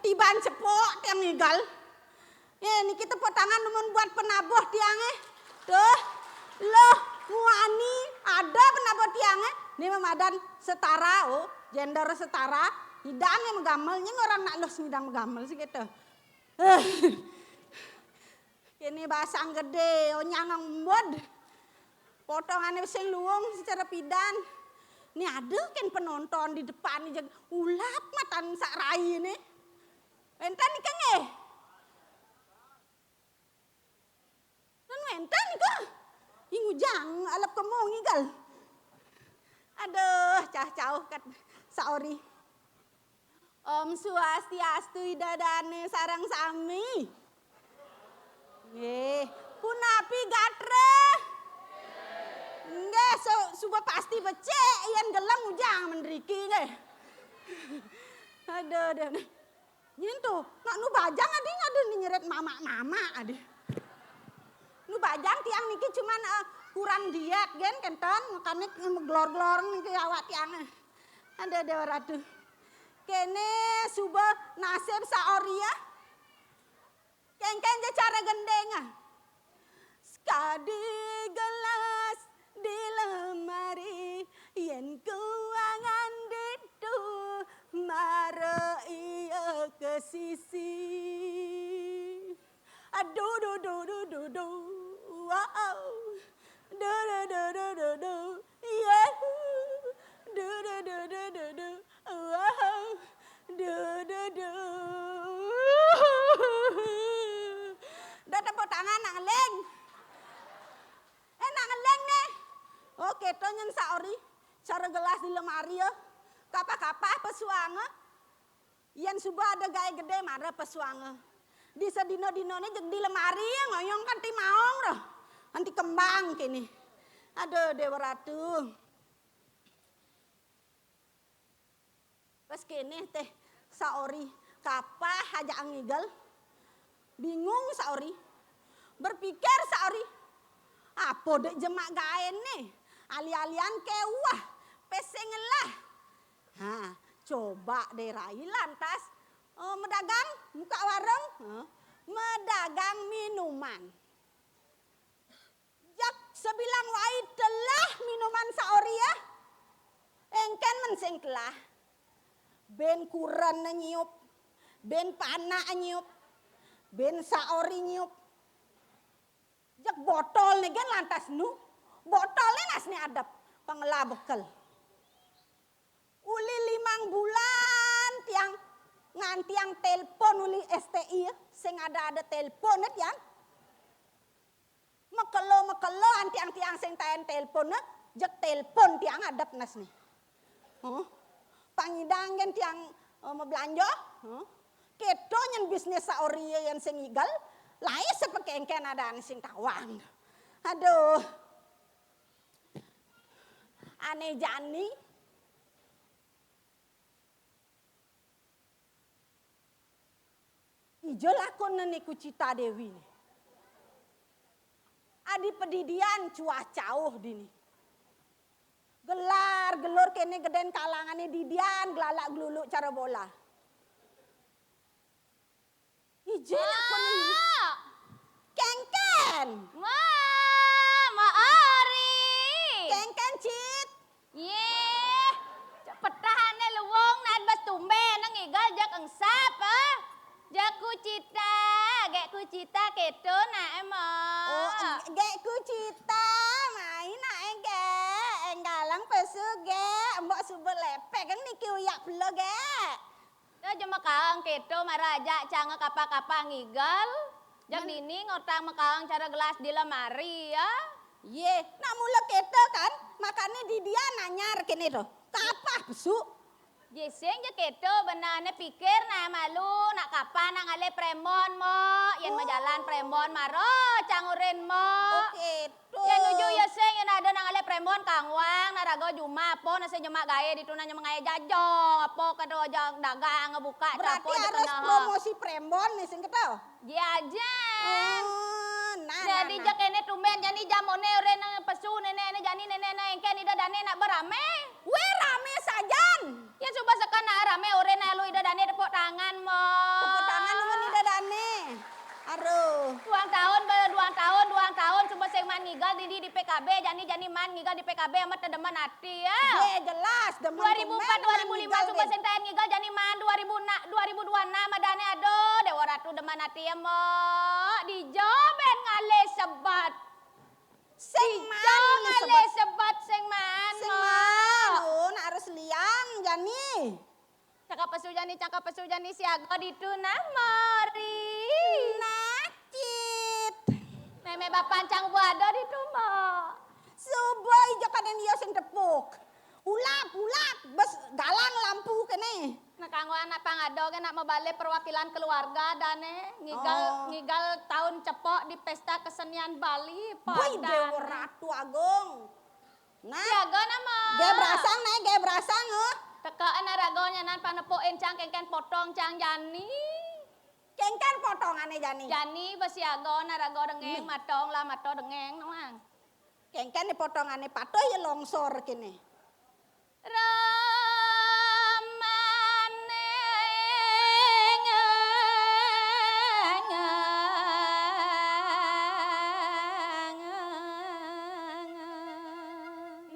Tiban cepok tiang igal. Niki tepuk tangan numun buat penabuh tiangnya. Tuh, loh muani ada penabuh tiangnya. Ini memadan setara, gender setara. Hidangnya megamel, orang nak los ngidang megamel sih gitu. Kene basang gede, onyangang embod. Potongannya sing luwung secara pidan. Ini ada kan penonton di depan ini ulap matan sak rai ini. Entan nih kan eh. Dan entan nih kan. Ingujang alap kemong igal. Aduh, cah-cauh kat saori. Om Swastiastu idadane sarang sami. Nggih, punapi gatre. Nggih, suba pasti becek yen gelang ujang mendriki nggih. Aduh. Yen tuh, nak nu bajang adi ngadu nyeret mama adi. Nu bajang tiang niki cuman kurang diet gen kenton makane glor-glor niki awak tiang. Aduh ratu. Kene suba nasib saoria. Kengken je cara gendenga. Sekadi gelas di lemari yen kuangan ditu mare iya ke sisi. Aduh do wow. Do yeah. Do wow. Do. Dah tepuk tangan nak ngeleng. Nak ngeleng nih. Oke, to nyen saori. Cara gelas di lemari ya. Kapa-kapa pesuanga. Yen suba ada gaya gede mara pesuanga. Di sedino-dino ini di lemari ngoyong kan ti maong roh. Nanti kembang kini. Aduh Dewa Ratu. Pas kini teh saori kapa haja angigal. Bingung saori. Berpikir saori. Apa dek jemak gaen nih? Ali-alian kewah. Pesengelah. Nah, coba deh rai lantas. Medagang, buka warung. Medagang minuman. Jak sebilang wai telah minuman saori ya. Engken mensing telah. Ben kuran nyiup. Ben pana nyiup. Ben saori nyiup. Jak botol nih kan lantas nu. Botolnya nasni adap. Pengelah bekel. Uli 5 bulan tiang. Nganti yang telepon uli STI. Sing ada telepon tiang. Mekelo antiang-tiang sing tayan telepon. Jak telepon tiang adap nasni. Pangidang tiang mau belanja. Keto nyen bisnis saori yang sing igal. Lai sepekengken ada sing tawang. Aduh. Aneh jani. Ijo lakon niku Cita Dewi. Adi pedidian cuacauh dini. Gelor kene geden kalangane didian gelalak geluluk cara bola. Ijo lakon ini. Kengken. Maori. Kengken Cit. Yeh. Petahane luwung nan bas tumbe nang igal jak engsap Jak ku cita keto na emo. Oh, gek ku cita main nak gek enggalang pesu gek mbok subel lepek kan niki uyak pelo gek. Jama kaang keto maraja canga kapa-kapa ngigal. Jak dini ngotang mekaang cara gelas di lemari ya. Ye, nak mula keto kan makanya di dia nanyar kene to. Kapah besu. Jeseng je keto benane pikir na malu nak kapan nang ale premon mo. Yen jalan premon maro cangurin mo. Oke, to. Yen nuju ya seng yen ada nang ale premon kangwang narago juma po nase juma gaye ditunanya mengaya jajong apa kado jang dagang ngebuka berarti harus promosi premon nih sing keto. Jajan. Nah, jadi jak kene tumben jani jamone ore nang pesu nenek jani nenek engke ida dane nak berame. We rame sajan. Ya coba sekana rame ore nalu ida dane tepuk tangan mo. Tepuk tangan mun ida dane. Aduh. 2 tahun coba sing man ngigal di PKB jani man ngigal di PKB amat tedeman hati ya. Ye jelas demen 2004 2005 coba sing tayan ngigal jani man 2006 madane ado Dewa Ratu deman hati ya mo. Di Joben jani cangka pesu jani siaga di tunamori. Nacit. Meme bapancang buado di tumo. Suboy jakanen iya sing tepuk. Ulap bes galang lampu kene. Nah kanggo anak pangado kan nak membalik perwakilan keluarga dane ngigal tahun cepok di pesta kesenian Bali Boy Dewa Ratu Agung. Nah, siaga nama. ge berasang Tekaan aragonya nan panepoin cang kengken potong cang jani. Kengken potongane jani. Jani besiaga narago dengeng matong lah mato dengeng nuang. Kengken dipotongane patoh ya longsor kene.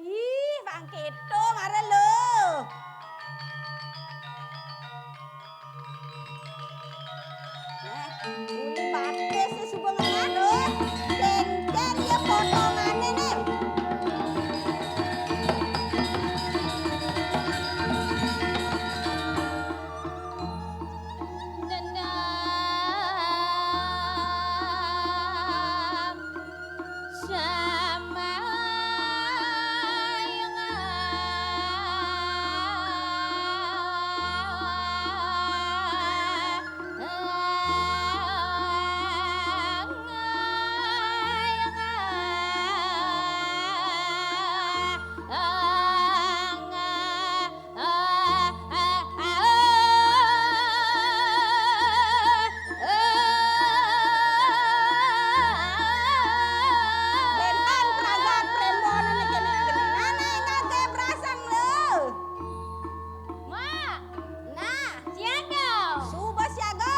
Ih, Bang Kito mare lo. Nah, uli bates subengana lo. Kengken ya potongane nih. Bentan pragat premon ane kene genane enggak ge berasang lo. Ma, Nah, siaga. suba siaga.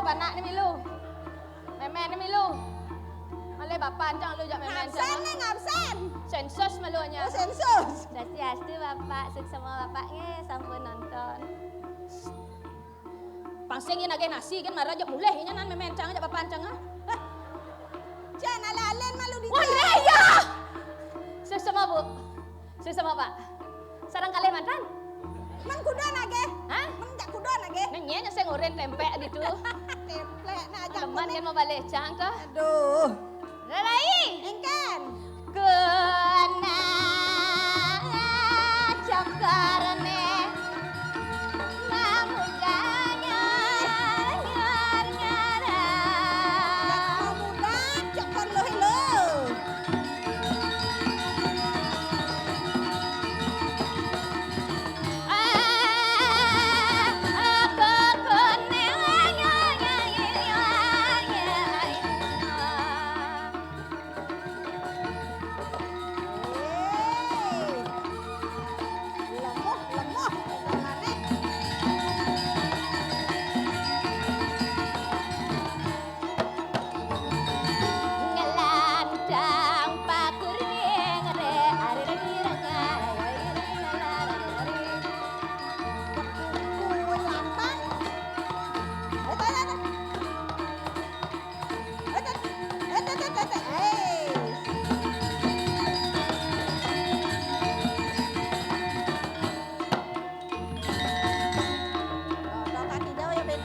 panak ni milu. Memen ni milu. Malay bapak ancang lu jak memen Ngabsen cang. nih, ngabsen. Sensus malunya. Oh, sensus. Swastiastu bapak, sukses sama bapaknya, sampun nonton. Pangsing yang agak nasi kan marah jak mulai nya nan memen cang jak bapak ancang ah. Jangan ala-alen malu di. Wah, ya. Sukses sama Bu. Sukses sama Pak. Sarang kali mantan? Man kuda nage. Hah? Man jak kuda nage. Nanya saya ngoren tempe di tu. Templek na ajak Teman kan mau balik cang tuh. Aduh. Lalai. Engkan. Kena cakarane mamudanya nyar-nyara. Jak muda, jak kon lo hello. Lemoh, lemoh. Ngane. Ngelandang pakurnya ngere Kue lantang. Kaki jauh ya Ben.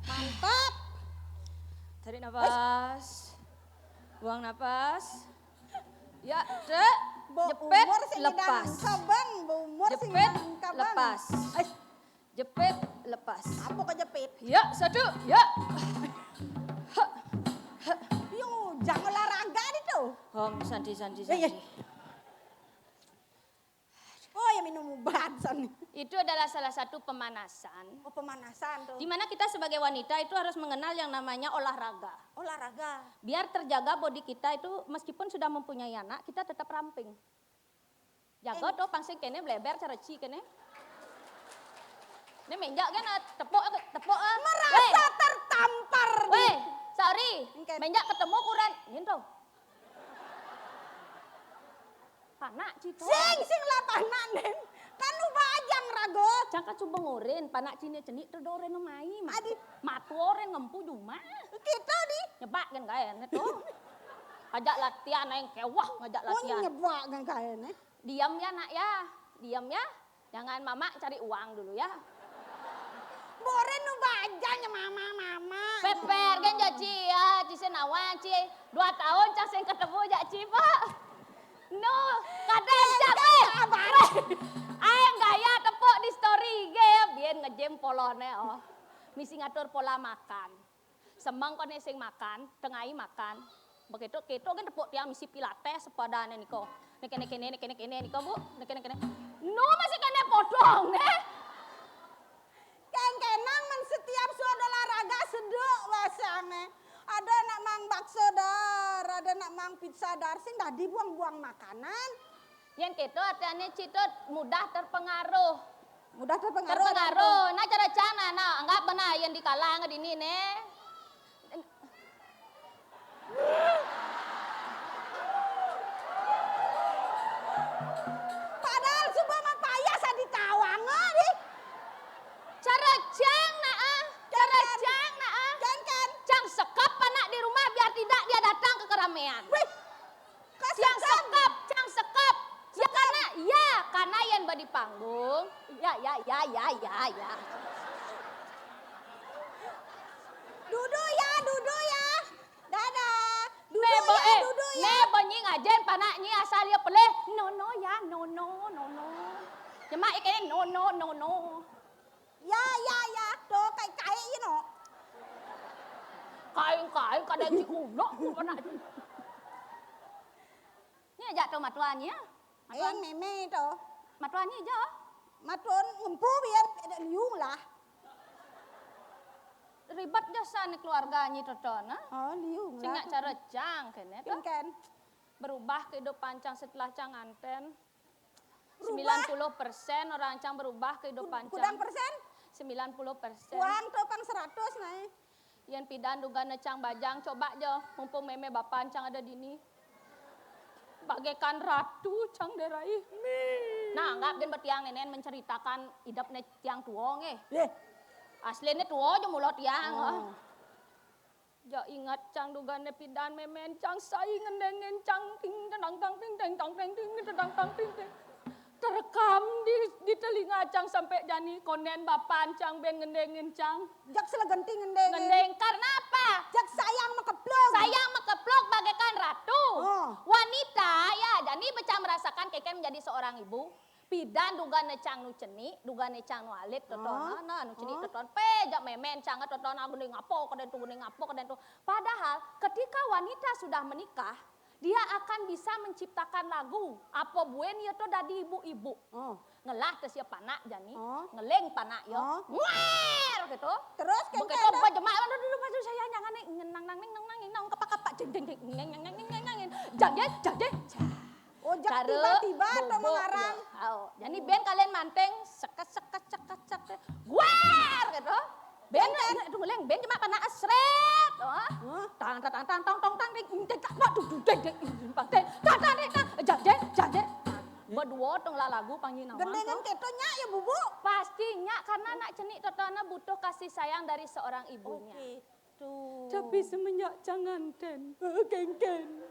Mantap. Tarik nafas. Buang nafas. Ya, dek. Jepit, lepas. Kabang, umur sing Jepit, kabang. lepas. Jepit, lepas. Apa kejepit? Ya, satu. Ya. Yung jangan olahraga itu. Om, santi, santi, Iya. santi. Oh, ya minum obat son. Itu adalah salah satu pemanasan. Oh, pemanasan tuh. Di mana kita sebagai wanita itu harus mengenal yang namanya olahraga. Olahraga. Biar terjaga body kita itu meskipun sudah mempunyai anak, kita tetap ramping. Jaga tuh pangsing kene bleber cara ci kene. Ini menjak kan tepuk. Merasa tertampar. Weh, sorry. Engken. Menjak ketemu kuran. Gitu. Panak cito. Sing lapanan den. Kan lu bajang rago. Caka coba ngoren, panak cini cenik terdoren nomai. Adi. Matu oren ngempu cuma. Kita di. Nyebak kan kaya itu. Ajak latihan yang kewah ngajak Oh, latihan. nyebak kan kayaknya. Diam ya nak ya. Diam ya. Jangan mama cari uang dulu ya. Bore nu bajang ya mama. Peper kan jaci ya. Ci senawan ci. 2 tahun cak sing ketemu jaci pak. No. Kadang cak gaya tepuk di story ge. Biar ngejem polone oh. Misi ngatur pola makan. Semang kone sing makan. Tengahi makan. Begitu keto kan tepuk tiang misi pilates sepadane niko. Kene niko bu. Kene. No masih kene podong ne. Kenang men setiap suatu olahraga seduk wasange. Ada nak mang bakso dar, ada nak mang pizza dar, sing dah dibuang-buang makanan. Yang keto artinya cito mudah terpengaruh. Mudah terpengaruh. Terpengaruh. Nah cara cana nah anggap benar yang dikalang di ini ne. Padahal semua mah payah sa ditawang di. Cara cang nah cara cang nah Kan. cang sekap anak di rumah biar tidak dia datang ke keramaian. Wih. Cang sekap. Ya karena yang badi panggung. Ya. Duduk ya. Dadah. Duduk ya. Ne bunyi ngajen panaknya asal dia peleh. No. Nyemak ikan no. Ya. Tuh kai you know. Kain kadang si kuno panak. Ni ajak tu matuannya. Meme tuh. Matuannya aja. Matun ngempu biar ada liung lah. ribet jasa nih keluarganya totona. Oh, liung Sing lah. nyak cara cang kene tuh. Kan. Berubah kehidupan cang setelah cang anten. Berubah? 90% orang cang berubah kehidupan Kudang cang. persen? 90%. Uang tuh kan 100 naik. Yang pidan duga cang bajang coba aja mumpung meme bapan cang ada dini. Bagaikan ratu cang derai. Nah, anggap dan bertiang nenen menceritakan hidupnya tiang tua nge. Ye. Aslinya tua aja mulut tiang. Oh. Ja ingat cang duga pidan memen cang sai ngendengin cang ting tang tang ting tang tang ting ting tang tang ting ting. Terekam di telinga cang sampai jani konen bapan cang ben ngendengin cang. Jak selegenting ngendeng. Ngendeng karena apa? Jak sayang mekeplung. Sayang mekeplok bagaikan ratu. Oh. Wanita ya, jadi becang merasakan keke menjadi seorang ibu. Pidan duga necang nu ceni, duga necang nu alit totona, nah nu ceni toton pe jak memen cang totona geuning ngapo kaden tu geuning ngapo kaden tu. Padahal ketika wanita sudah menikah, dia akan bisa menciptakan lagu. Apa buen ieu to dadi ibu-ibu. Oh. Ngelah teh sia panak jani, Oh. ngeleng panak yo. Oh. Nguer gitu. Terus kan Begitu bajema aduh padu saya jangan nang nang nang kapak jeng jeng jeng jang. Oh, jak tiba-tiba tuh mengarang. Jadi ben kalian manteng sekat guar gitu. Ben itu ngeleng ben cuma panak asret. Tang tong jang. Berdua tong lagu panggil nawang. Gendengan ketonya ya bubu. Pastinya karena anak cenik totona butuh kasih sayang dari seorang ibunya. Gitu. Tapi semenjak jangan ten, kengken.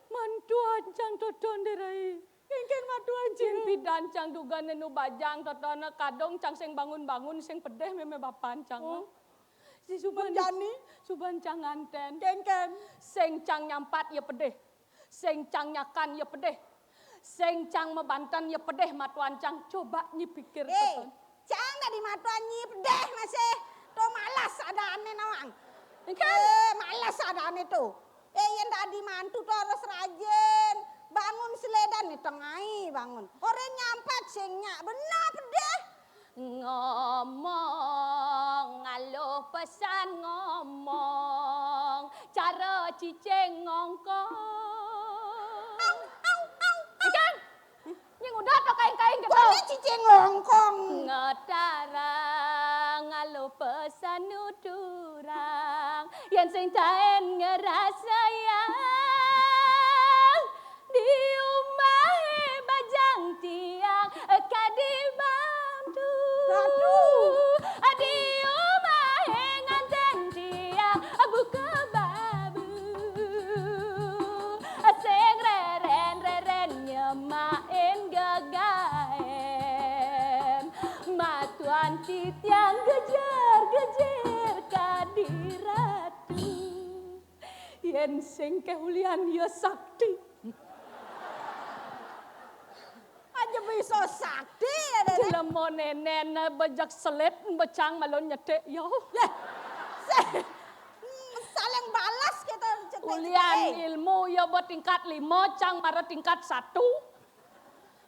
Mantu ancang toton derai. Kengken mantu ancang. Pidan cang duga nenu bajang totona kadong cang sing bangun-bangun sing pedeh meme bapan cang. Si suban Jani. suban cang anten. Kengken. Sing cang nyampat ya pedeh. Sing cang nyakan ya pedeh. Sing cang mebantan ya pedeh matuan cang. Coba nyi pikir toton. Cang dari matuan nyi pedeh masih. Tuh malas ada aneh nawang. Kan? Malas ada aneh tuh. Yang tadi mantu tuh harus rajin. Bangun seledan nih tengai bangun. Orang nyampat singnya benar pedeh. Ngomong, ngalo pesan ngomong, cara cicing ngongkong. Ikan, yang udah atau kain-kain gitu. Kone cicing ngongkong. Ngetarang, ngalo pesan nuturang, yang sing taen ngerasa yang di rumah bajang tiang kadibantu. Di rumah nganten tiang buka babu. Sing reren nyemain gagaen. Matuan titiang gejer kadiratu. Yen sing kehulian ya sakti. Aja bisa sakti. Jelemo nenen bejak selet becang malon nyetek yo. Saling balas kita. Ulian ilmu ya buat tingkat 5 cang marah tingkat 1.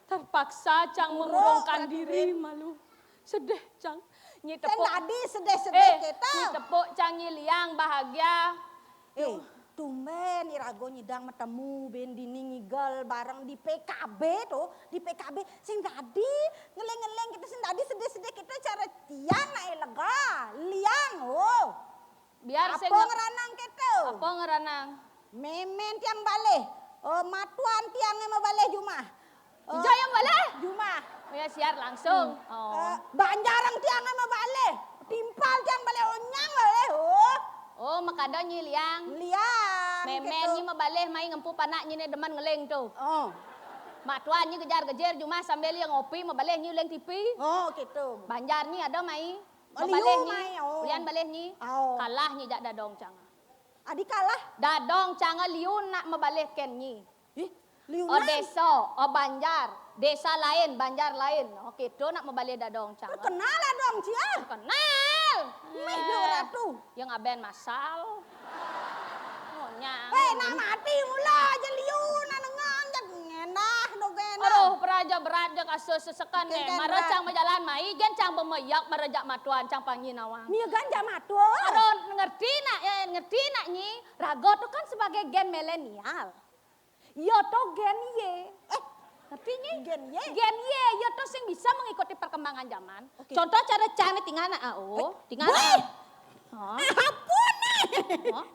Terpaksa cang mengurungkan diri malu. Sedih cang. Nyi Yang tepuk. tadi sedih-sedih kita. Nyi tepuk cang nyi liang bahagia. Tumben irago nyidang metemu ben dini ngigel bareng di PKB tuh. Di PKB sing tadi ngeleng-ngeleng kita sing tadi sedih-sedih kita cara tiang naik lega. Liang Biar apa sing ngeranang kita? apa ngeranang? Memen tiang balik. Matuan tiangnya mau balik Jumah. Hijau yang boleh? Jumah. Ya siar langsung. Banjarang tiangnya mau balik. Timpal tiang balik onyang balik. Oh, makada nyi liang. Liang. Memen nyi mabaleh mai ngempu panak nyi ne deman ngeleng tuh. Mak tuan nyi kejar-kejar cuma sambil yang ngopi mabaleh nyi leng tipi. Oh, gitu. Banjar nyi ada mai. Oh, Mabaleh liu nyi. mai, oh. Ulian baleh nyi. Oh. Kalah nyi jak dadong canga. Adik kalah. Dadong canga liun nak mabaleh ken nyi. Liunan. Oh desa, oh banjar. Desa lain, banjar lain. Oke, do nak mabaleh dadong canga. Kenal lah dong, Cia. Kenal. Meh do ratu. Yang aben masal. Oh nyang. Nak mati mula aja liunan ngenah do genah. Aduh, peraja berat kasus sesekan Ken, ne. ken, Mara Mbak. cang berjalan mai gen cang bemeyak merejak matuan cang pangi nawang. Mia ganja matua. Aron ngerti nak nyi, rago tuh kan sebagai gen milenial. Yo to gen Y. Ngerti nyi? Gen Y? Gen Y, yo to sing bisa mengikuti perkembangan zaman. Oke. Contoh cara cang ni tinggal nak tinggal. Weh! Oh. Ampun Oh.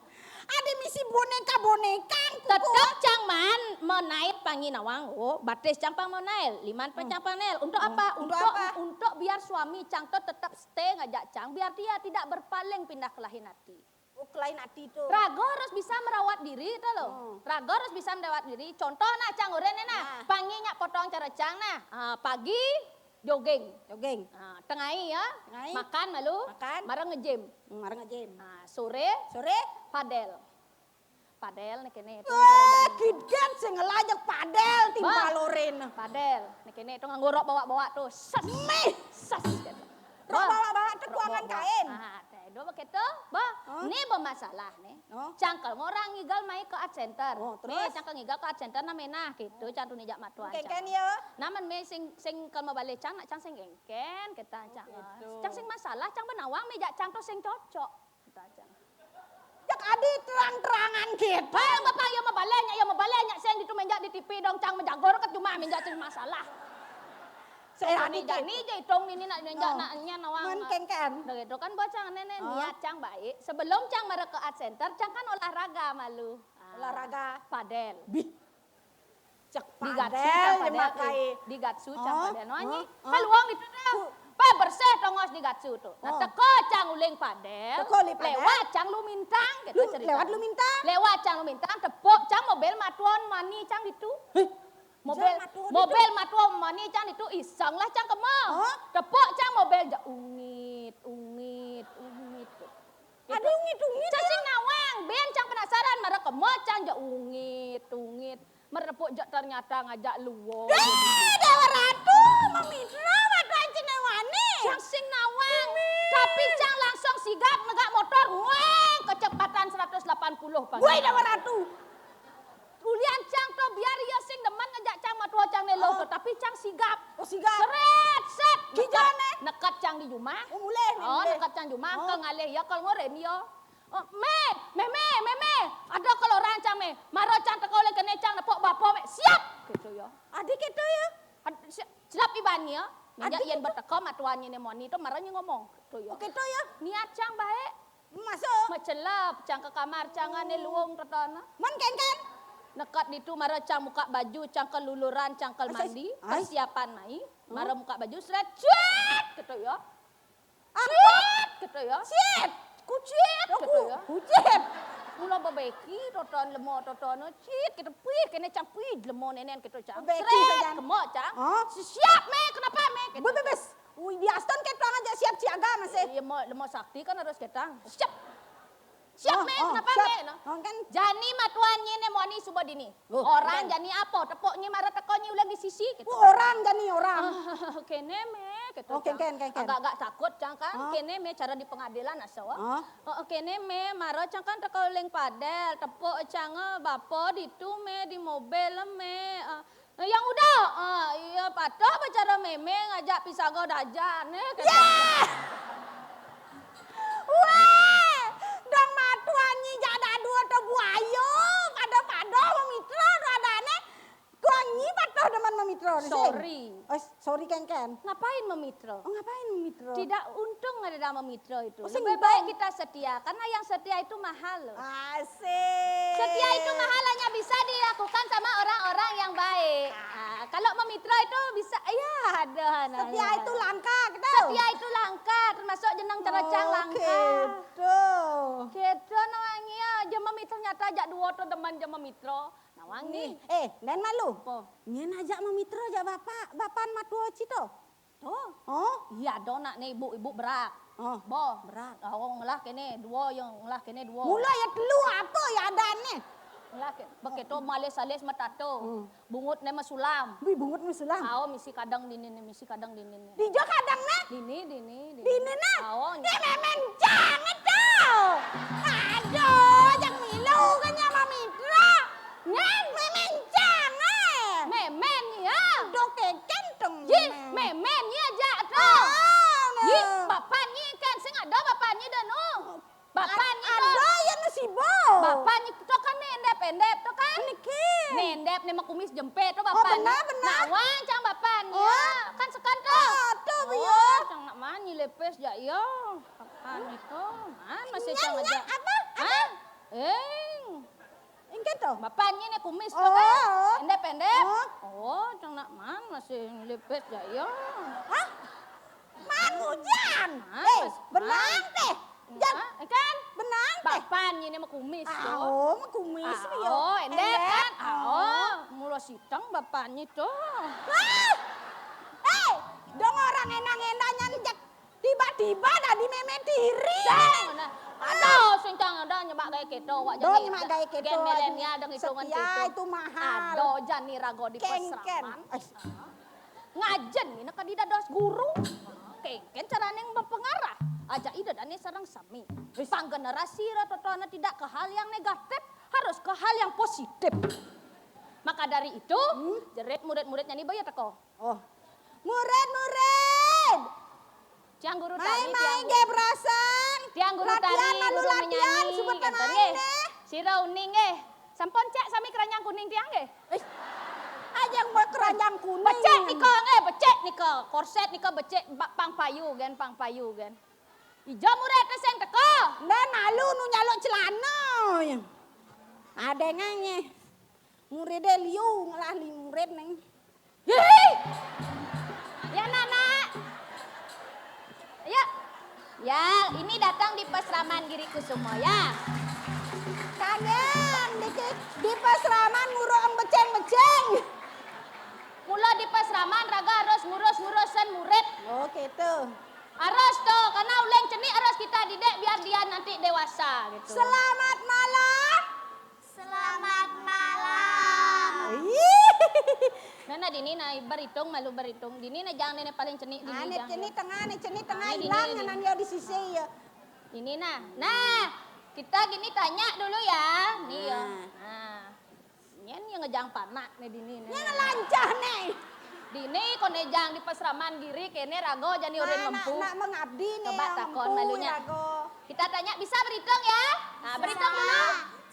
Ada misi boneka-boneka. Tetap cang man menaik pangi nawang batis cang pang menaik liman cang pang nail untuk apa Untuk apa? untuk biar suami cang to tetap stay ngajak cang biar dia tidak berpaling pindah ke lain hati. Oh, kelain hati tuh. Rago harus bisa merawat diri itu loh. Rago harus bisa merawat diri. Contoh nah cang uren nah. Nah. Pangi nyak potong cara cang nah. Pagi jogging. Jogging. Tengahai ya. Tengahai. Makan malu. Makan. Bareng nge-gym. Marang nge-gym. Sore Sore. padel. Padel nih kene. Kidgan sing ngelajak padel timba loren. Padel. Nih kene itu nganggurok bawa-bawa tuh. Sas. Meh. Sas. Rok bawa-bawa tekuangan kain. Dua begitu, ini bermasalah nih. Cangkel ngorang ngigal mai ke art center. Terus? Me cangkel ngigal ke art center namena gitu, cantu nijak matuan. Ken ya. Naman me sing kalau mau balik cang nak cang sing engken kita cang. Cang sing masalah cang benawang me jak cang to sing cocok. Kita cang. Jak adi terang-terangan gitu. Hei bapak ya mau baliknya sing ditu menjak di TV dong cang menjagor ket cuma menjak sing masalah. Saya Ini adi ini je itong ini nak menjak naknya nawang. Men ken. Udah gitu kan bocang nenek niat cang baik. Sebelum cang merek ke art center, cang kan olahraga malu. Olahraga. Padel. Cek Digatsu padel cang jemakai. padel. Digatsu cang padel. No anyi. Oh. Peluang itu dah. Pa bersih tongos digatsu tuh. Nah teko cang uling padel. Teko li padel. Lewat cang lu mintang gitu cerita. Lewat lu minta. Lewat cang lu mintang tepuk cang mobil matuan mani cang itu. Mobil matuan mani cang itu iseng lah cang kemau. Tepuk cang mobil ja ungit. Ada ungit-ungit. Cacing nawang, ben cang penasaran marah kemau cang ja ungit. Merepuk jak ternyata ngajak luwo. Dewa Ratu, Mamitra, matuan Cinewani. Cang sing nawang, tapi cang langsung sigap negak motor ngeng kecepatan 180 pagi. Gue Dewa Ratu. Ulian cang to biar ia sing demen ngajak cang matua cang nelo to, tapi cang sigap. Oh sigap. Seret set. Kijane. Nekat cang di rumah. Oh mulai nih. Oh, nekat cang rumah ke ngalih ya kalau ngoren yo. Oh, me. Ada kalau rancang me. Maro cang teko le kene cang nepok bapo me. Siap gitu yo. Adik itu ya. Siap ibani ya. Menjak yen berteko matuannya ne moni itu marahnya ngomong gitu yo. Oke itu ya. Niat cang baik. Masuk. Mecelap cang ke kamar cangane luwung tetona. Man ken. Nekat itu mara cang buka baju, cang keluluran, cangkel mandi, persiapan mai. Mara buka baju, seret, cuit, gitu ya. Cuit, gitu ya. Siet. Kucit, gitu ya. Kucit. Mula berbeki, toton lemo, toton cit, gitu pih, kena cang pih, lemo nenen, gitu cang. Berbeki Seret, saja. kemo cang. Oh. Siap, me, kenapa, me? Gitu. Bebes. Wih di Aston ketang aja siap siaga masih. Iya, lemo sakti kan harus ketang. Siap. Siap, me, kenapa, siap. me? No? Kan. Jani matuannya ne moni subuh dini. Orang jani apa? Tepoknya marah tekonya ulang di sisi gitu. Orang jani orang. Kene me gitu. Oh, ken. Agak-agak takut cang kan. Kene me cara di pengadilan asawa. Kene me marah cang kan teko uling padel, tepok cang bapo ditu me di mobil me. Yang udah, iya patah bicara meme ngajak pisago dajan gitu. Wah, dong matuannya jada dua to buayo, pada memitra radane. Kuangi patoh deman memitra. Sorry. Oh, sorry ken. Ngapain memitra? Oh, ngapain memitra? Tidak untung ada nama mitra itu. sing Lebih untung. baik kita setia karena yang setia itu mahal loh. Asik. Setia itu mahal hanya bisa dilakukan sama orang-orang yang baik. Kalau memitra itu bisa, ya ada. Setia itu langka, gitu. Setia itu langka, termasuk jenang ceracang langka. Gitu nawangnya, jema mitra nyata ajak dua tuh teman jema mitra. Nawangi. Dan malu. Apa? Nyen ajak memitra aja bapak matuo cito. Oh, iya dong nak nih ibu berat. Bo, berat. Ngelah kene dua yang ngelah kene dua. Mula ya telu apa ya adane? Begitu malis-alis matato. Bungut ne masulam. Wih bungut musulam. Misi kadang dini. Dijo kadang na? Dini. Dini na? Awo. Ya memen jangan tau. Aduh, yang milu kan ya mamitra. Nyen memen jangan. Memen ya. Dok keken tong Ye, memennya aja tuh. Ye, bapaknya kan sing ada bapaknya dah no. Bapaknya tuh. Ada yang nasibo. Bapaknya tuh kan nendep-endep tuh kan. Niki. Nendep nih mah kumis jempet tuh bapaknya. benar. Nawang cang bapaknya. Oh. Kan sekan tuh. Tuh biyo. Cang nak mani lepes ya yo. Bapaknya tuh. Man masih cang Nyanyi aja. apa? Hah? Ingin tuh. Bapaknya nih kumis tuh Oh. kan. Pendep-pendep. Oh. Oh, cang nak man masih lepes ya yo. Hah? Man hujan. Mas, benang teh. Jan, Kan? benang teh. Bapaknya nih mah kumis tuh. Oh, kumis biyo. Oh, endep kan? Oh, mula sitang bapaknya tuh. Dong orang enang-enangnya njek tiba-tiba dah di meme diri. Mana? Aduh, sing cang ada nyebak gaya keto wak Dong nyemak gaya keto. Gen milenial dengan hitungan Setia keto. itu mahal. Aduh, jani rago di Ken. peseraman. Ngajen ini kadida dos guru. Ken caranya yang berpengarah. Aja ida dan sarang sami. Sang generasi rata-rata tidak ke hal yang negatif, harus ke hal yang positif. Maka dari itu, jerit murid-muridnya nih bayar teko. Oh. Murid-murid. Tiang guru tari, Main-main tiang ge berasan. tiang guru tari, Latihan, lalu guru latihan, menyanyi. sebentar Enten main ge. deh. Si Rauning ge. Sampun cek sami keranjang kuning tiang ge. Aja yang buat keranjang kuning. Becek niko becek niko. Korset niko becek pang payu gen. Ijo murid sing teko. Dan lalu nu nyaluk celana. Ada nganye. Muridnya liu ngalah li murid neng. Hei! Ya Nana. Ya. Ya, ini datang di Pesraman Giri Kusumo ya. Kangen di pesraman ngurung beceng-beceng. Mula di Pesraman raga harus ngurus-ngurusan murid. Oh gitu. Harus tuh, karena uleng cenik harus kita didik biar dia nanti dewasa gitu. Selamat malam. Selamat malam. Nana dini na berhitung malu berhitung. Dini na jangan nenek paling cenik dini Ane jangan. ceni tengah Ini, hilang ini. ngan dia di sisi ya. Ini nah. Nah, kita gini tanya dulu ya. Nih ya. Nah. Nah. Nyen yang ngejang panak nih dini. Yang lancah nih. Dini konejang di Pesraman Giri kene rago jani urin lempu. Nak mengabdi nih. Coba yang takon empu, malunya. Rago. Kita tanya bisa berhitung ya? Nah, berhitung dulu.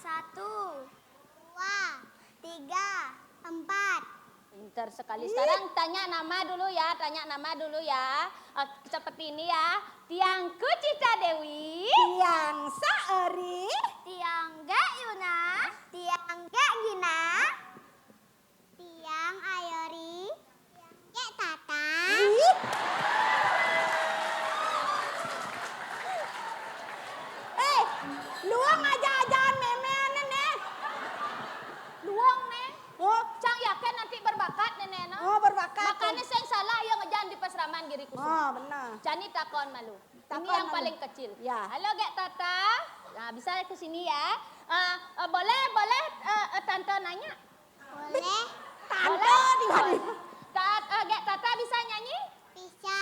1, 2, 3, 4. Pinter sekali. Sekarang tanya nama dulu ya, seperti ini ya. Tiangku Cica Dewi. Yang saeri. Tiang Gak Yuna. Tiang Gak Gina. Tiang Ayori. Tiang Gak Tata. Luang aja-ajaan meme nih. Luang nih. Oh, Cang yakin nanti berbakat nenek no. oh berbakat. Makanya saya salah yang ngejan di Pesraman Giri Kusumo. Oh, benar. Cani takon malu. Takon Ini yang malu. paling kecil. Ya. Halo Gek Tata. Nah, bisa ke sini ya. Boleh Tante nanya? Boleh. Tante tiba-tiba. Gek Tata bisa nyanyi? Bisa.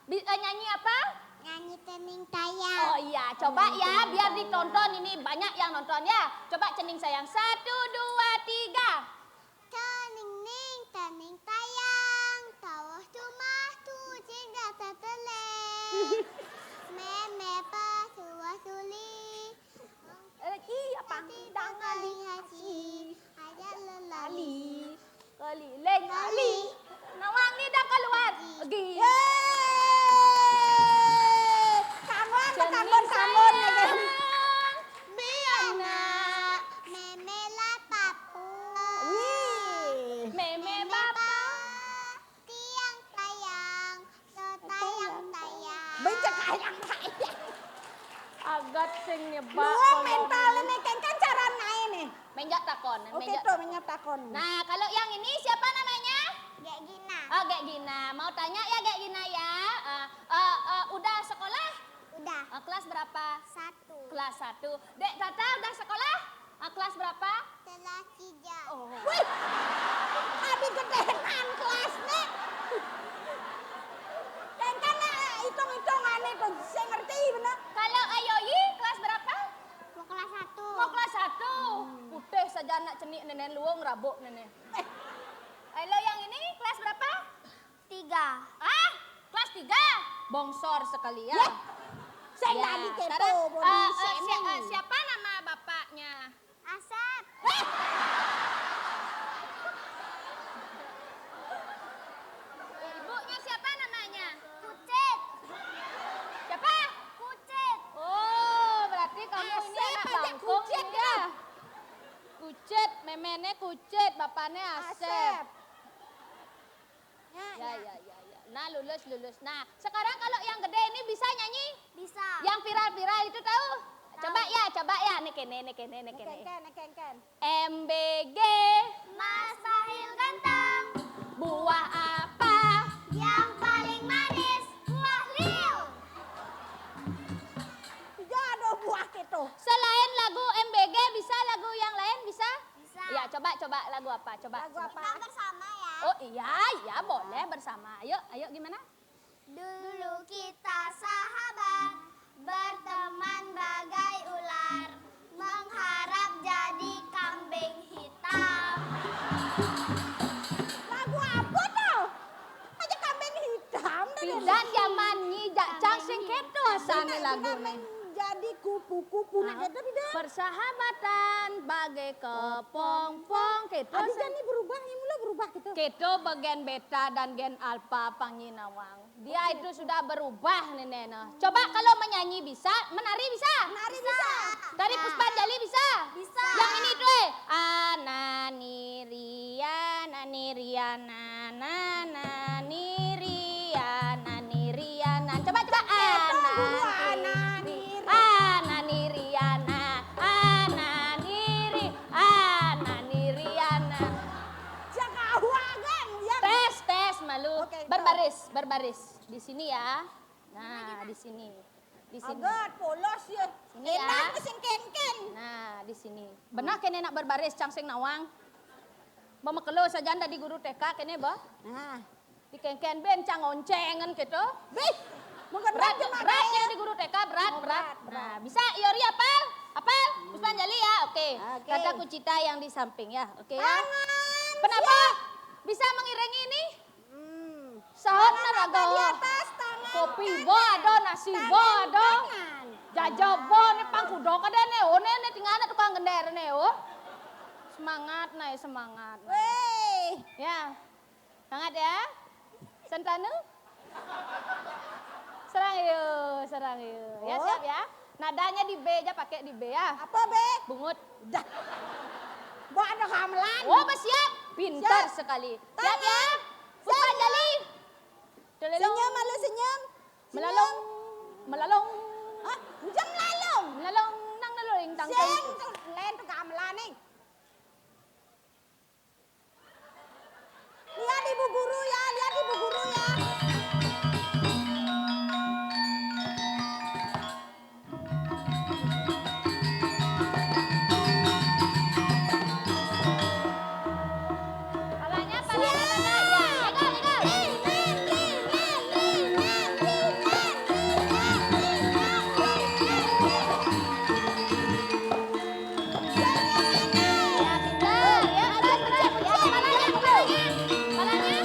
Nyanyi apa? Nyanyi Tening Tayang. Oh iya, coba ya biar ditonton ini banyak yang nonton ya. Coba cening sayang. 1, 2, 3. Tening ning tening tayang. Tawas rumah tu jingga teteleng. Meme pasua suli. Iya Tidak kali haji. Ada lelali. Keliling kali. Nawang ni dah keluar. Pergi. Kangen lagi. Biana. Meme la papu. Wih. Meme bapak. Tiang tayang. Tayang. Bencak ayang saya. Agat sing nyebak. Luang mental ini kan cara naik nih. Menjak takon. Oke menjak- tuh menyatakan. Nah, kalau yang ini siapa namanya? Gak gina. Oh, Gek Gina. Mau tanya ya Gek Gina ya. Udah sekolah? Udah. Kelas berapa? 1. Kelas 1. Dek Tata udah sekolah? Kelas berapa? Telah 3. Oh. Wih. Abi gedean kelasnya. Dan kan hitung-hitungan itu saya ngerti bener. Kalau Ayoyi kelas berapa? Mau kelas 1. Mau kelas 1. Putih saja anak cenik nenek luang rabuk nenek. Halo yang ini kelas berapa? 3. Ah, kelas 3. Bongsor sekali ya. Saya Ya, tadi kepo sekarang, body shaming. siapa nama bapaknya? Asep. Ibunya siapa namanya? Kucit. Siapa? Kucit. Oh, berarti kamu ini Asep anak aja bangkung Kucit ini ya. Kucit, memene Kucit, bapaknya Asep. Ya. Nah, lulus. Nah, sekarang kalau yang gede ini bisa nyanyi? Bisa. Yang viral-viral itu tahu? Coba ya. Nih kene. Ken. MBG, Mas Fahil ganteng. buah apa? Yang paling manis. Buah lil. Ya ada buah gitu. Selain lagu MBG, bisa lagu yang lain bisa? Bisa. Ya, coba lagu apa? Coba. Lagu apa? Kita bersama ya. Oh iya, boleh bersama. Ayo gimana? Dulu kita sahabat, berteman bagai ular, mengharap jadi kambing hitam. Lagu apa tau? Aja kambing hitam. Pindah zaman nyi jacang sing keto asane lagu Jadi kupu-kupu nak gitu tidak. Persahabatan bagai kepompong keto. Adi jadi berubah, ini mulai berubah gitu. Keto bagian beta dan gen alpha panginawang. Dia itu sudah berubah nenena. Coba kalau menyanyi bisa, menari bisa? Nari bisa. Tari Puspanjali bisa? Bisa. Yang ini tuh Ananiriana. Coba. Ananiriana. Jaga wagang ya. Tes malu. Oke, Berbaris. Di sini ya. Nah, di sini. Agak polos ya. Sini ya. Enak mesin ken. Nah, di sini. Benar kene nak berbaris cangsing nawang. Bawa kelo saja anda di guru TK kene bah. Nah, Di ken ben cang oncengan gitu. bih. Mungkin Beratnya di guru TK berat. berat. Nah, bisa Yori apal? Puspanjali ya. Oke. Oke. Kata Kucita yang di samping ya. Oke ya. Tangan. Kenapa? Bisa mengiringi ini? Tangan Sahot apa di narago. atas tangan. Kopi bo ada, nasi bo ada. Tangan. Jajabo nih pangkudo kada nih, nih tinggal ada tukang gender nih, semangat nih semangat. Weh. Ya, semangat ya. Sentanu. Serang yuk. Ya Oh. siap ya. Nadanya di B aja pakai di B ya. Apa be? Bungut. Dah. Bo ada gamelan. Oh, siap. Pintar Siap. sekali. Siap Tangan. ya. Puspanjali. Senyum malu senyum. Melalong. Hah? Jam lalong. Melalong nang naloing tang. Sing len tu gamelan nih. Lihat ibu guru ya. Palanya. Ya, legal. Ya, pintar. Ya, gerak. Ya, palanya.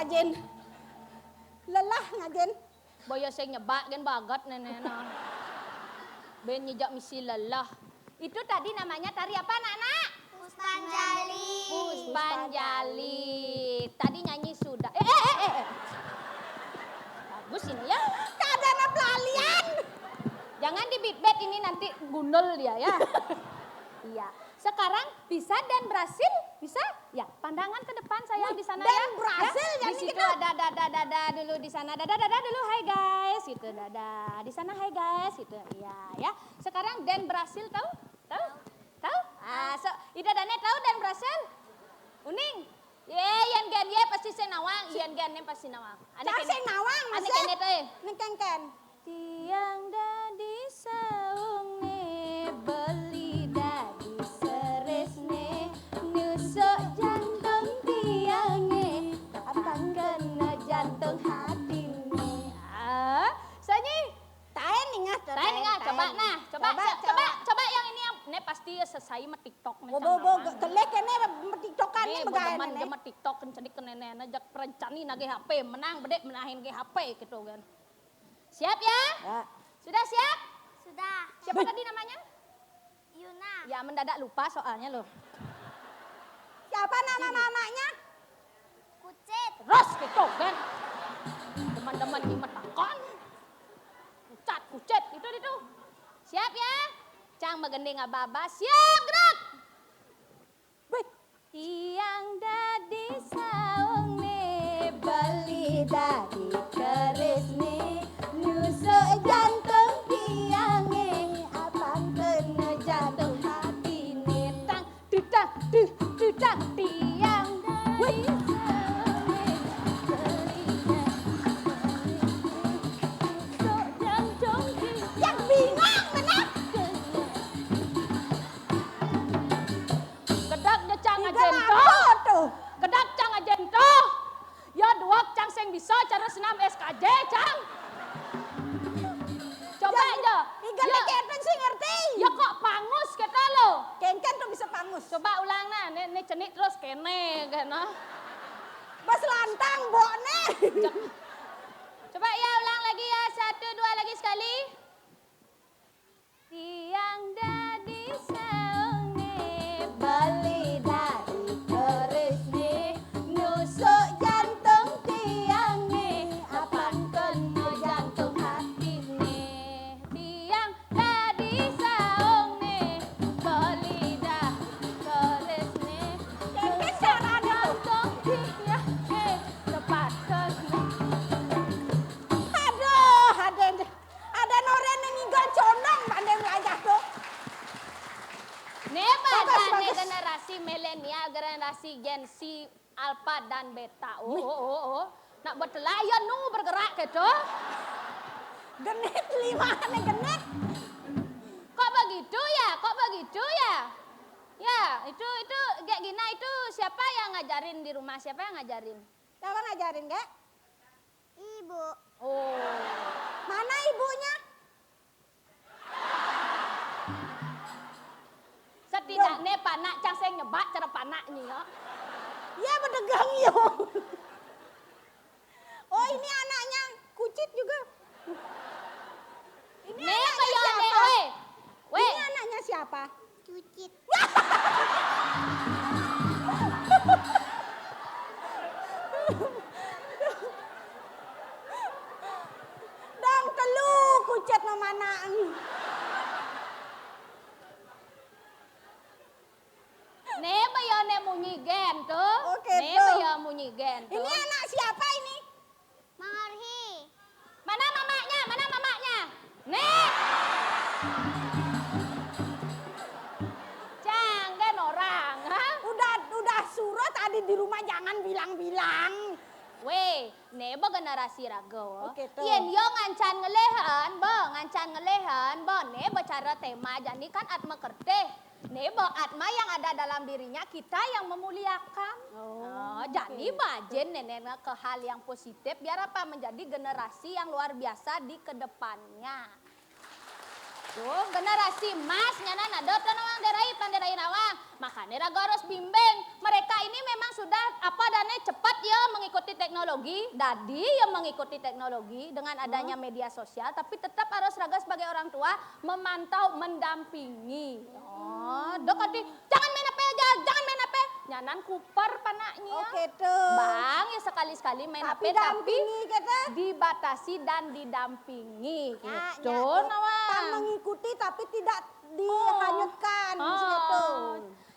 ngajen. Lelah ngajen. Boyo saya nyebak kan bagat nenek. Ben nyejak misi lelah. Itu tadi namanya tari apa anak-anak? Puspanjali. Puspanjali. Tadi nyanyi sudah. Bagus ini ya. Kadana pelalian. Jangan di beat ini nanti gundul dia ya. Iya. Sekarang bisa dan berhasil? Bisa? Ya, pandangan ke depan saya di sana dan ya. berhasil ya. Di jadi situ kita. ada dada dulu di sana. Dada dulu. Hai guys, gitu dada. Di sana hai guys, gitu. Iya, ya. Sekarang dan berhasil tahu? Tahu? Tahu? Ida Dane tahu dan berhasil? Uning. Yan gan ye pasti saya nawang, yan gan ne pasti nawang. Cak saya nawang. Ane kene teh. Ini ken. Tiang dadi saung ne beli dadi seresne nusuk jantung tiange abang kena jantung hatine. Sanyi Tahan ingat. coba yang ini yang ne pasti selesai sama TikTok Bobo gelek kene tiktokan nih ini begawe begawe sama TikTok kencenik kenene jak perencani nage HP menang bedek menahin ke HP gitu kan. Siap ya? Ya. Sudah siap? Sudah. Siapa tadi namanya? Yuna. Ya mendadak lupa soalnya loh. Siapa nama mamanya? Kucit. Terus gitu kan. Teman-teman ini metakon. Kucet itu. Siap ya? Cang megending ababa. Siap gerak. Wih. Tiang dadi saung ne beli dadi keris ne nusuk jantung tiange abang kena jantung hati ne tang dudang tiang dadi saung ne beli nusuk jantung Yang bingung benar. gedaknya cang Tiga ajento lagu tuh. kedak cang ajento ya dua cang sing bisa cara senam SKJ cang coba aja Tiga ya, keten sih ngerti. ya kok pangus kita lo Ken tuh bisa pangus. coba ulang nah ini cenik terus kene kan no? Bas lantang bokne. Coba ya ulang lagi ya 1 2 lagi sekali tiang dadi saungne bali dari kerisne nusuk jantung tiangne apan kena jantung hatine tiang dadi saungne bali dari kerisne Keke caranya jantung tiangne tepat kena Aduh, ada noren yang ngigol condong pandai melajah tuh. Bagus. Generasi milenial, generasi Gen Z, Alpha dan Beta. Oh. Nak buat layan nu bergerak gitu. Genit lima nih genit. Kok begitu ya? Ya, itu kayak gina itu siapa yang ngajarin di rumah? Siapa yang ngajarin? Siapa ngajarin, Gak? Ibu. Oh. Mana ibunya? Setidaknya panak cang saya nyebak cara panaknya ya. Ya berdegang yo. Oh ini anaknya Kucit juga. Ini Ne anaknya kayo ne siapa? we. Ini anaknya siapa? Cucit. Dang telu Kucit memanaan. Ne bayo ne munyi gen tuh. Oke, Ne tuh. bayo munyi gen tuh. Iya. Ini anak siapa ini? Mangarhi. Mana mamanya? Nek. Jangan orang, ha? Udah suruh tadi di rumah jangan bilang-bilang. Weh, nebo generasi rago. Oke, tuh. Yen yo ngancan ngelehan, bo nebo cara tema jadi kan atma kerteh. Nebo atma yang ada dalam dirinya kita yang memuliakan. Jadi bajen nenek ke hal yang positif biar apa menjadi generasi yang luar biasa di kedepannya. Tuh, generasi emas nyanan ada nawang derai nawang. Makanya raga harus bimbing. Mereka ini memang sudah dane cepat ya mengikuti teknologi. Dadi yang mengikuti teknologi dengan adanya media sosial, tapi tetap harus raga sebagai orang tua memantau, mendampingi. Oh, dokati jangan main HP aja, jangan main HP. Nyanan kuper panaknya. Oke tuh. Bang, ya sekali-sekali main HP tapi dampingi kata. dibatasi dan didampingi. Ya, Gitu, ya, nawang. Kan mengikuti tapi tidak dihanyutkan gitu.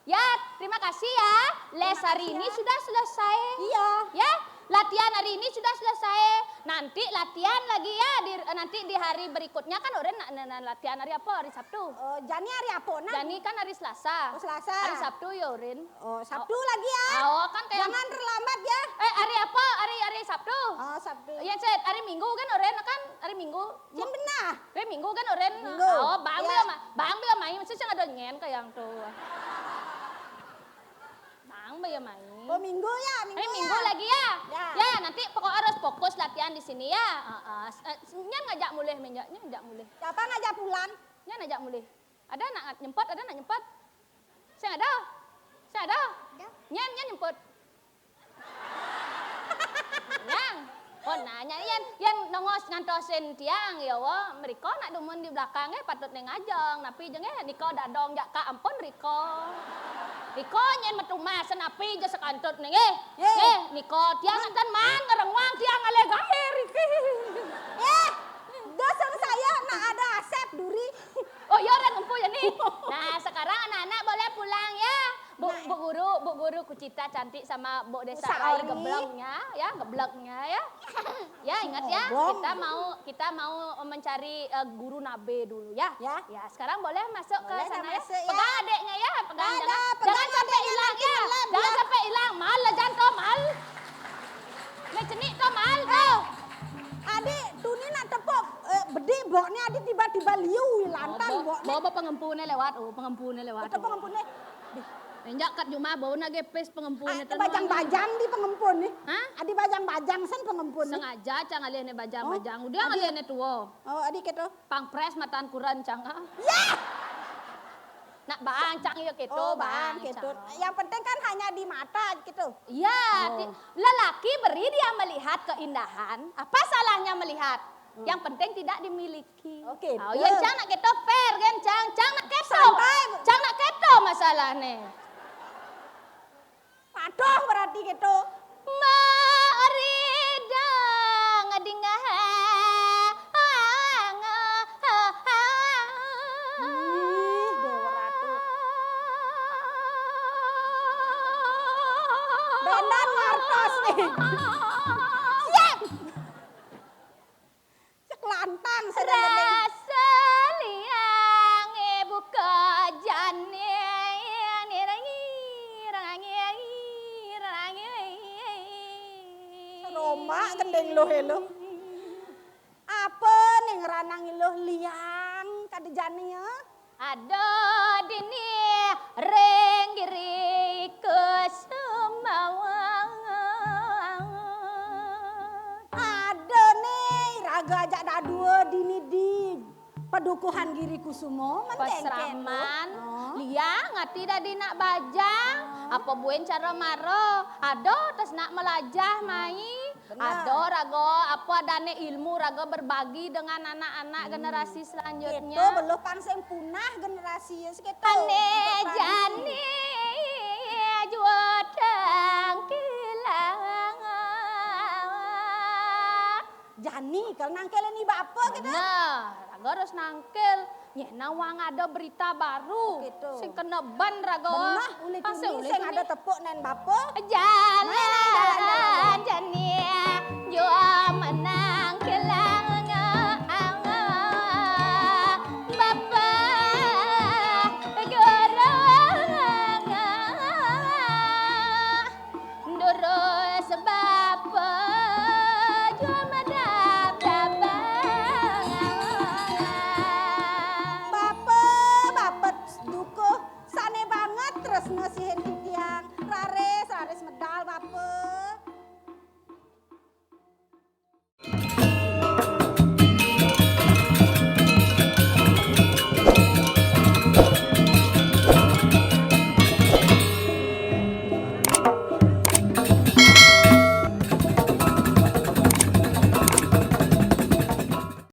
Ya, terima kasih ya. Les hari ini sudah selesai. Iya. Ya, latihan hari ini sudah selesai. Nanti latihan lagi ya. Nanti di hari berikutnya kan udah latihan hari apa? Hari Sabtu. Jani hari apa nak? Jani kan hari Selasa. Oh, Selasa. Hari Sabtu ya Urin. Oh, Sabtu lagi ya. Oh, kan kayak Jangan terlambat ya. hari apa? Hari Sabtu. Oh, Sabtu. Ya, Cet, hari Minggu kan Urin kan hari Minggu. Jam benar. Hari Minggu kan Urin. Minggu. Oh, bang Ya. dia main mesti ada nyen ke yang tuh. Bang dia main. Oh, Minggu ya, Minggu. Minggu lagi ya. Ya. Ya, nanti pokok harus fokus latihan di sini ya. Nyan ngajak mulih menjaknya ngajak mulih. Siapa ngajak pulang? Nyan ngajak mulih. Ada nak nyempot, ada nak nyempot. Saya ada. Saya ada. Nyan nyempot. Yang. Oh nanya yang nongos ngantosin tiang ya wah mereka nak demen di belakangnya patut ngajeng tapi jengnya niko dadong jak ka ampun Riko. Riko nyen metu mas senapi je sekantut ning niko tiang kan man ngerengwang tiang ale gaher. Dosen saya nak ada asep duri. Oh iya orang ngumpul ya nih. Nah sekarang anak-anak boleh pulang ya. Bu guru Kucita cantik sama Bu Desa Rai gebloknya ya, gebloknya ya. Ya ingat ya, kita mau mencari guru nabe dulu ya. Ya, sekarang boleh masuk ke sana ya. Pegang adeknya ya, pegang jangan sampai hilang ya. Jangan sampai hilang, mal lah jangan kau mal. Mecenik kau mal kau. Adik, tuni nak tepuk bedi boknya adik tiba-tiba liu lantan boknya. Bawa pengempunya lewat, pengempunya lewat. Itu pengempunnya. Enjak kat cuma bau na gepes pengempunnya. Ada bajang-bajang di pengempun nih. Hah? Ada bajang-bajang sen pengempun. Sengaja cang alih ne bajang-bajang. Udah alih ne tuwo. Oh, adik itu. Pangpres mataan kuran cang. Ya. Nak bang cang ya gitu Oh, bang gitu. cang. Yang penting kan hanya di mata gitu. Iya, lelaki beri dia melihat keindahan. Apa salahnya melihat? Yang penting tidak dimiliki. Oke. Oh, ya cang nak keto fair kan cang nak keto. Santai. Cang nak keto masalahnya. Padoh berarti gitu. Mari dang dingah. Dewa Ratu. Bendan ngartos nih. Siap. Cek lantang sedang gendeng. Rasa liang ibu kejane. Roma gendeng lo helo. Apa nih ngeranang lo liang kadejane ya? Ada dini renggiri ke semawang. Ada nih raga ajak dadua dini di Padukuhan Giri Kusumo Pasraman, Oh. liang ngati dadi nak bajang, apa buen cara maro, ado tes nak melajah mai, ado rago apa dane ilmu rago berbagi dengan anak-anak generasi Itu selanjutnya. belum panseng punah generasi sekitu. Ane jani juodang kilang. Jani kalau nangkel ini bapak kita. Nah, raga harus nangkel. Nyena wang ada berita baru. Gitu. Sing kena ban raga. Benah uli tuni sing ada tepuk nen bapak. Jalan jani